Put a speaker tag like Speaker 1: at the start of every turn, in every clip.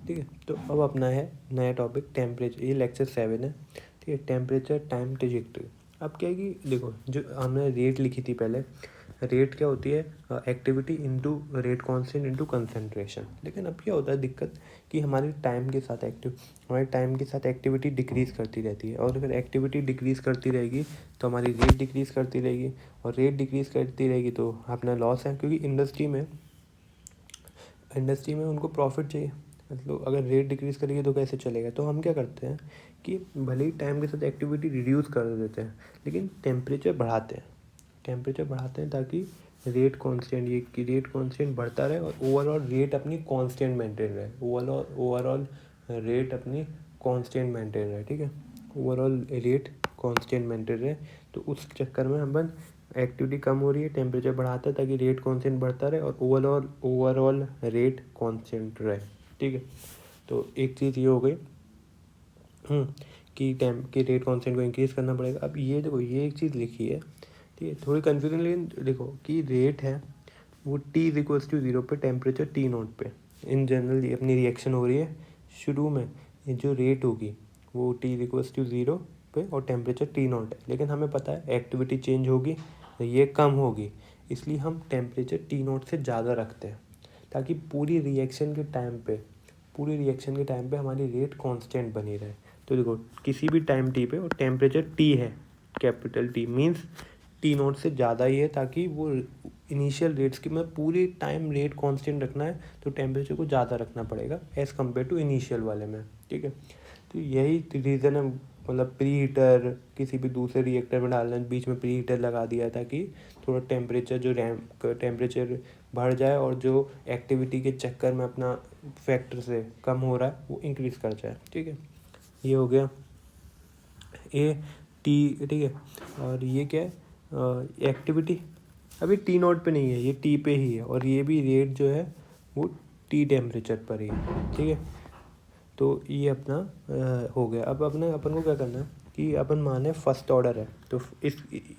Speaker 1: ठीक है। तो अब अपना है नया टॉपिक टेम्परेचर, ये लेक्चर 7 है। ठीक है, टेम्परेचर टाइम ट्रेजेक्टरी। अब क्या है कि देखो, जो हमने रेट लिखी थी पहले, रेट क्या होती है, activity into rate constant into concentration. लेकिन अब क्या होता है दिक्कत कि हमारे टाइम के साथ एक्टिविटी डिक्रीज़ करती रहती है, और अगर एक्टिविटी डिक्रीज़ करती रहेगी तो हमारी रेट डिक्रीज़ करती रहेगी, और रेट डिक्रीज़ करती रहेगी तो अपना लॉस है, क्योंकि इंडस्ट्री में उनको प्रॉफिट चाहिए। मतलब अगर रेट डिक्रीज़ करेगी तो कैसे चलेगा। तो हम क्या करते हैं कि भले ही टाइम के साथ एक्टिविटी रिड्यूस कर देते हैं, लेकिन टेम्परेचर बढ़ाते हैं ताकि रेट कांस्टेंट, ये कि रेट कांस्टेंट बढ़ता रहे और ओवरऑल रेट अपनी कांस्टेंट मेंटेन रहे, ओवरऑल रेट अपनी कांस्टेंट मेंटेन रहे। ठीक है, ओवरऑल रेट कांस्टेंट मेंटेन रहे। तो उस चक्कर में हम एक्टिविटी कम हो रही है, टेम्परेचर बढ़ाता है ताकि रेट कांस्टेंट बढ़ता रहे और ओवरऑल रेट कांस्टेंट रहे। ठीक है, तो एक चीज़ ये हो गई कि रेट कांस्टेंट को इंक्रीज़ करना पड़ेगा। अब ये देखो, ये एक चीज़ लिखी है, ठीक है, थोड़ी कन्फ्यूजन, लेकिन देखो कि रेट है वो T इज इक्वल्स टू 0 पे, टेम्परेचर T0 पे। इन जनरल ये अपनी रिएक्शन हो रही है शुरू में, ये जो रेट होगी वो T इज इक्वल्स टू 0 पे और टेम्परेचर T0 है। लेकिन हमें पता है एक्टिविटी चेंज होगी, ये कम होगी, इसलिए हम टेम्परेचर T0 से ज़्यादा रखते हैं ताकि पूरी रिएक्शन के टाइम पे हमारी रेट कांस्टेंट बनी रहे। तो देखो, किसी भी टाइम टी पे और टेम्परेचर टी है, कैपिटल टी मीन्स T0 से ज़्यादा ही है, ताकि वो इनिशियल रेट्स की में पूरी टाइम रेट कांस्टेंट रखना है तो टेम्परेचर को ज़्यादा रखना पड़ेगा एज़ कम्पेयर टू इनिशियल वाले में। ठीक है, तो यही रीज़न है। मतलब प्री हीटर किसी भी दूसरे रिएक्टर में डालना, बीच में प्री हीटर लगा दिया ताकि थोड़ा टेम्परेचर बढ़ जाए और जो एक्टिविटी के चक्कर में अपना फैक्टर से कम हो रहा है वो इंक्रीज़ कर जाए। ठीक है, ये हो गया ए टी। ठीक है, और ये क्या है, एक्टिविटी अभी T0 पे नहीं है, ये टी पे ही है, और ये भी रेट जो है वो टी टेम्परेचर पर ही है। ठीक है, तो ये अपना हो गया। अब अपन को क्या करना है कि अपन माने फर्स्ट ऑर्डर है, तो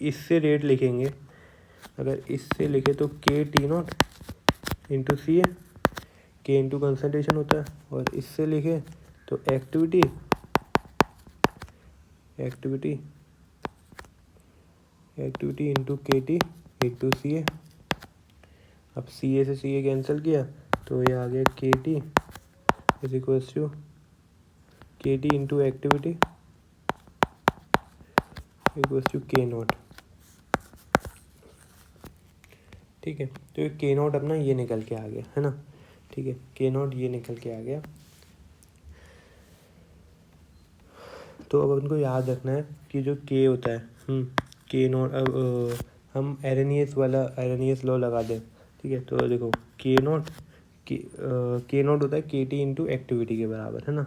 Speaker 1: इससे रेट लिखेंगे। अगर इससे लिखे तो K T0 इंटू सी है, के इंटू कंसनट्रेशन होता है, और इससे लिखे तो एक्टिविटी इंटू के टी इंटू सी ए। अब सी ए से सी ए कैंसिल किया तो ये आ गया K T is equals to K T into activity equals to K0। ठीक है, तो K0 अपना ये निकल के आ गया है ना। ठीक है, K0 ये निकल के आ गया। तो अब उनको याद रखना है कि जो K होता है K0, अब हम एरेनियस लॉ लगा दें। ठीक है, तो देखो K0 होता है के टी इंटू एक्टिविटी के बराबर है ना।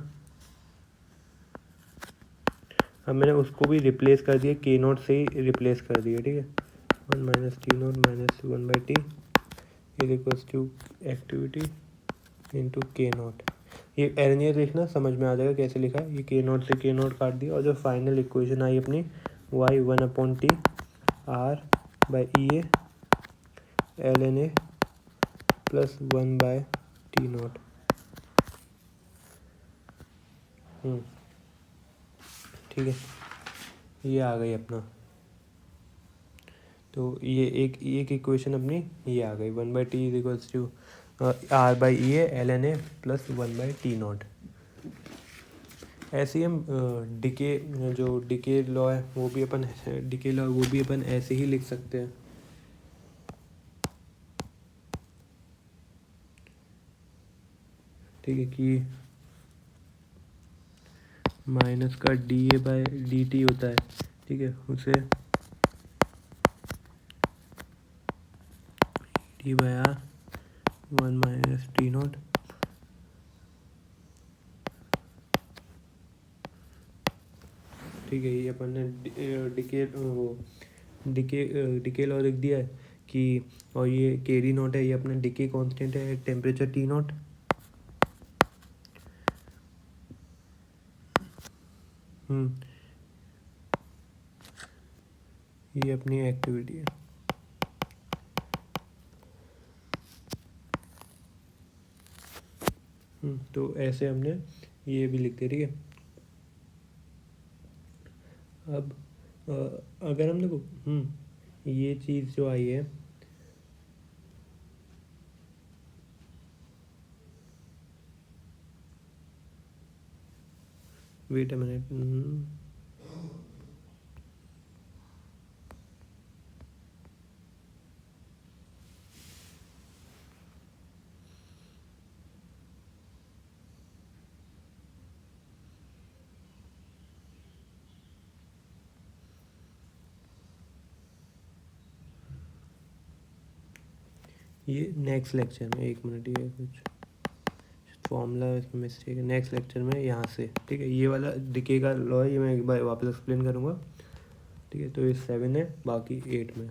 Speaker 1: अब मैंने उसको भी रिप्लेस कर दिया, K0 से ही रिप्लेस कर दिया। ठीक है, 1 minus T0 minus 1/T is equals to activity into K0। ये एरेनियर लिखना समझ में आ जाएगा कैसे लिखा है। ये K0 से K0 काट दिया, और जो फाइनल इक्वेशन आई अपनी y 1/T R/E A ln A plus 1/T0। ठीक है, ये आ गई अपना। तो ये एक इक्वेशन अपनी ये आ गई, 1/T is equals to R/E A ln A plus 1/T0। ऐसे ही हम डिके लॉ है वो भी अपन ऐसे ही लिख सकते हैं। ठीक है, कि माइनस का dA/dt होता है। ठीक है, उसे d/r 1 माइनस T0। ठीक है, ये अपन ने डिके लॉ लिख दिया है कि, और ये K0 है, ये अपना डिके कांस्टेंट है टेम्परेचर T0। ये अपनी एक्टिविटी है। तो ऐसे हमने ये भी लिख दिया, ठीक है। अब अगर हम देखो ये चीज़ जो आई है, वेट अ मिनट, ये नेक्स्ट लेक्चर में, एक मिनट, ये कुछ फॉर्मूला इसमें मिस्टेक है। नेक्स्ट लेक्चर में यहाँ से, ठीक है, ये वाला डिके का लॉ है, ये मैं एक बार वापस एक्सप्लेन करूँगा, ठीक है। तो ये 7 है, बाकी 8 में।